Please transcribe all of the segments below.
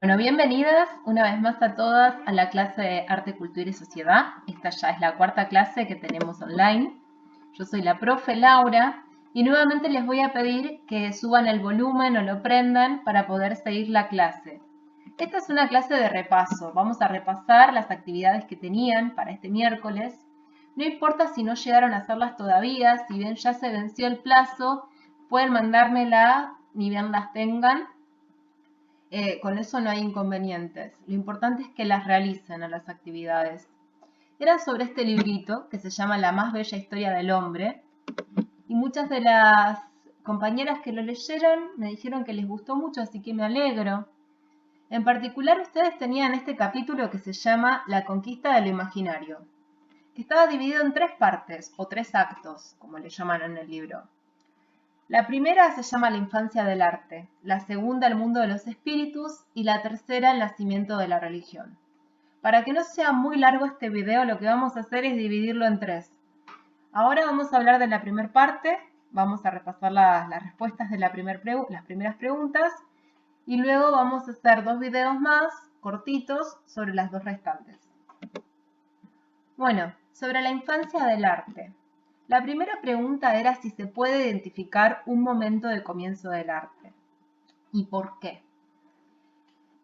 Bueno, bienvenidas una vez más a todas a la clase de Arte, Cultura y Sociedad. Esta ya es la cuarta clase que tenemos online. Yo soy la profe Laura y nuevamente les voy a pedir que suban el volumen o lo prendan para poder seguir la clase. Esta es una clase de repaso. Vamos a repasar las actividades que tenían para este miércoles. No importa si no llegaron a hacerlas todavía, si bien ya se venció el plazo, pueden mandármela ni bien las tengan. Con eso no hay inconvenientes. Lo importante es que las realicen a las actividades. Era sobre este librito que se llama La más bella historia del hombre y muchas de las compañeras que lo leyeron me dijeron que les gustó mucho, así que me alegro. En particular ustedes tenían este capítulo que se llama La conquista de lo imaginario, que estaba dividido en tres partes o tres actos, como le llaman en el libro. La primera se llama La infancia del arte, la segunda El mundo de los espíritus y la tercera El nacimiento de la religión. Para que no sea muy largo este video, lo que vamos a hacer es dividirlo en tres. Ahora vamos a hablar de la primera parte, vamos a repasar las respuestas de las primeras preguntas y luego vamos a hacer dos videos más cortitos sobre las dos restantes. Bueno, sobre la infancia del arte. La primera pregunta era si se puede identificar un momento de comienzo del arte. ¿Y por qué?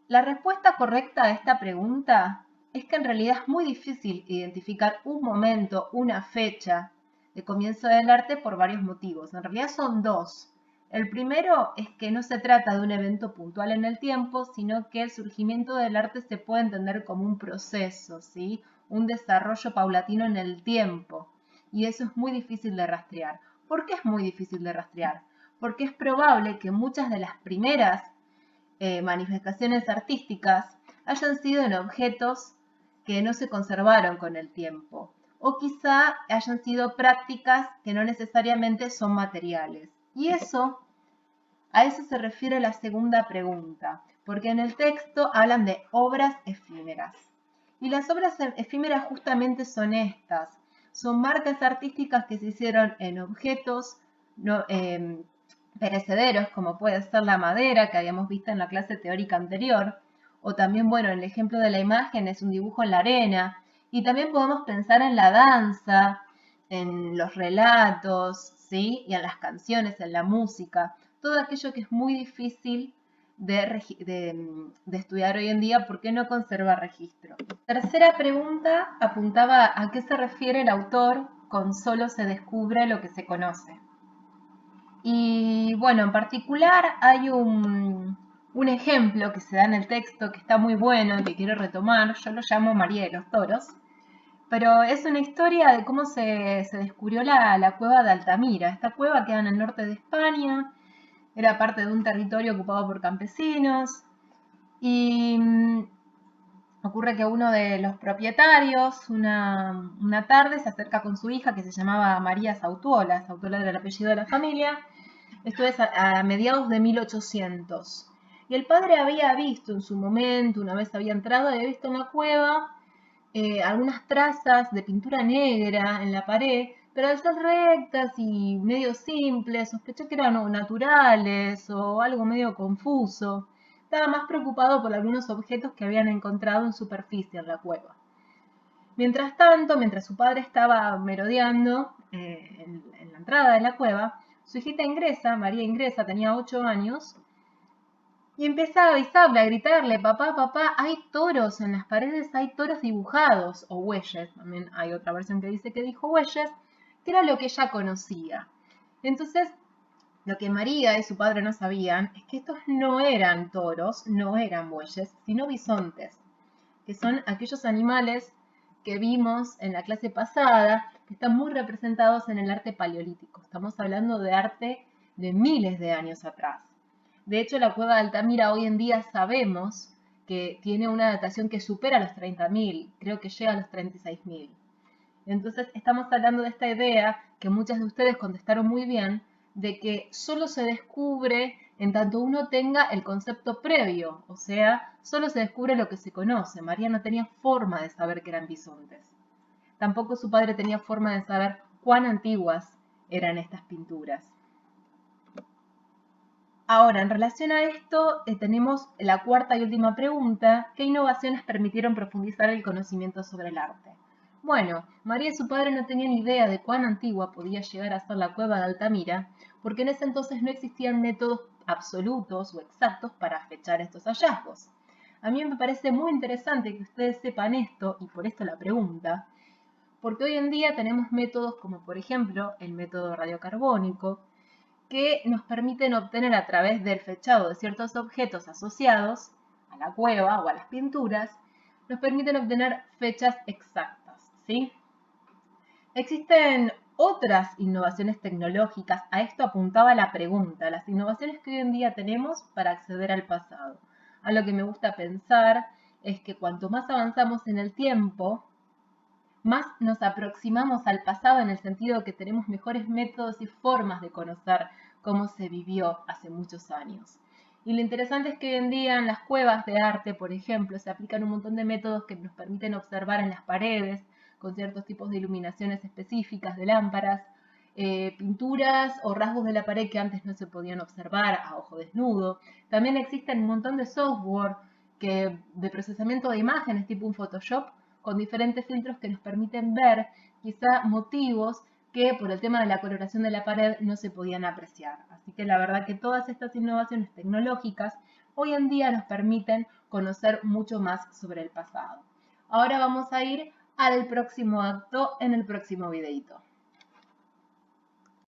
La respuesta correcta a esta pregunta es que en realidad es muy difícil identificar un momento, una fecha de comienzo del arte por varios motivos. En realidad son dos. El primero es que no se trata de un evento puntual en el tiempo, sino que el surgimiento del arte se puede entender como un proceso, ¿sí? Un desarrollo paulatino en el tiempo. Y eso es muy difícil de rastrear. ¿Por qué es muy difícil de rastrear? Porque es probable que muchas de las primeras manifestaciones artísticas hayan sido en objetos que no se conservaron con el tiempo, o quizá hayan sido prácticas que no necesariamente son materiales. Y a eso se refiere la segunda pregunta, porque en el texto hablan de obras efímeras. Y las obras efímeras justamente son estas, son marcas artísticas que se hicieron en objetos no, perecederos, como puede ser la madera que habíamos visto en la clase teórica anterior, o también, bueno, el ejemplo de la imagen es un dibujo en la arena, y también podemos pensar en la danza, en los relatos, ¿sí? Y en las canciones, en la música, todo aquello que es muy difícil de estudiar hoy en día porque no conserva registro. Tercera pregunta apuntaba a qué se refiere el autor con solo se descubre lo que se conoce. Y bueno, en particular hay un ejemplo que se da en el texto que está muy bueno, que quiero retomar, yo lo llamo María de los Toros, pero es una historia de cómo se descubrió la cueva de Altamira. Esta cueva queda en el norte de España, era parte de un territorio ocupado por campesinos y ocurre que uno de los propietarios una tarde se acerca con su hija que se llamaba María Sautuola. Sautuola era el apellido de la familia. Esto es a mediados de 1800. Y el padre había visto en su momento, una vez había entrado, había visto en la cueva algunas trazas de pintura negra en la pared, pero al ser rectas y medio simples, sospechó que eran naturales o algo medio confuso. Estaba más preocupado por algunos objetos que habían encontrado en superficie en la cueva. Mientras tanto, mientras su padre estaba merodeando en la entrada de la cueva, su hijita ingresa, María ingresa, tenía 8 años, y empieza a avisarle, a gritarle, papá, papá, hay toros en las paredes, hay toros dibujados, o bueyes, también hay otra versión que dice que dijo bueyes, que era lo que ella conocía. Entonces, lo que María y su padre no sabían es que estos no eran toros, no eran bueyes, sino bisontes, que son aquellos animales que vimos en la clase pasada, que están muy representados en el arte paleolítico. Estamos hablando de arte de miles de años atrás. De hecho, la cueva de Altamira hoy en día sabemos que tiene una datación que supera los 30.000, creo que llega a los 36.000. Entonces, estamos hablando de esta idea que muchas de ustedes contestaron muy bien, de que solo se descubre en tanto uno tenga el concepto previo, o sea, solo se descubre lo que se conoce. María no tenía forma de saber que eran bisontes. Tampoco su padre tenía forma de saber cuán antiguas eran estas pinturas. Ahora, en relación a esto, tenemos la cuarta y última pregunta. ¿Qué innovaciones permitieron profundizar el conocimiento sobre el arte? Bueno, María y su padre no tenían idea de cuán antigua podía llegar a ser la cueva de Altamira, porque en ese entonces no existían métodos absolutos o exactos para fechar estos hallazgos. A mí me parece muy interesante que ustedes sepan esto, y por esto la pregunta, porque hoy en día tenemos métodos como por ejemplo el método radiocarbónico, que nos permiten obtener a través del fechado de ciertos objetos asociados a la cueva o a las pinturas, nos permiten obtener fechas exactas, ¿sí? Existen otras innovaciones tecnológicas, a esto apuntaba la pregunta, las innovaciones que hoy en día tenemos para acceder al pasado. A lo que me gusta pensar es que cuanto más avanzamos en el tiempo, más nos aproximamos al pasado en el sentido que tenemos mejores métodos y formas de conocer cómo se vivió hace muchos años. Y lo interesante es que hoy en día en las cuevas de arte, por ejemplo, se aplican un montón de métodos que nos permiten observar en las paredes, con ciertos tipos de iluminaciones específicas de lámparas, pinturas o rasgos de la pared que antes no se podían observar a ojo desnudo. También existen un montón de software de procesamiento de imágenes tipo un Photoshop con diferentes filtros que nos permiten ver quizá motivos que por el tema de la coloración de la pared no se podían apreciar. Así que la verdad que todas estas innovaciones tecnológicas hoy en día nos permiten conocer mucho más sobre el pasado. Ahora vamos a ir al próximo acto en el próximo videito.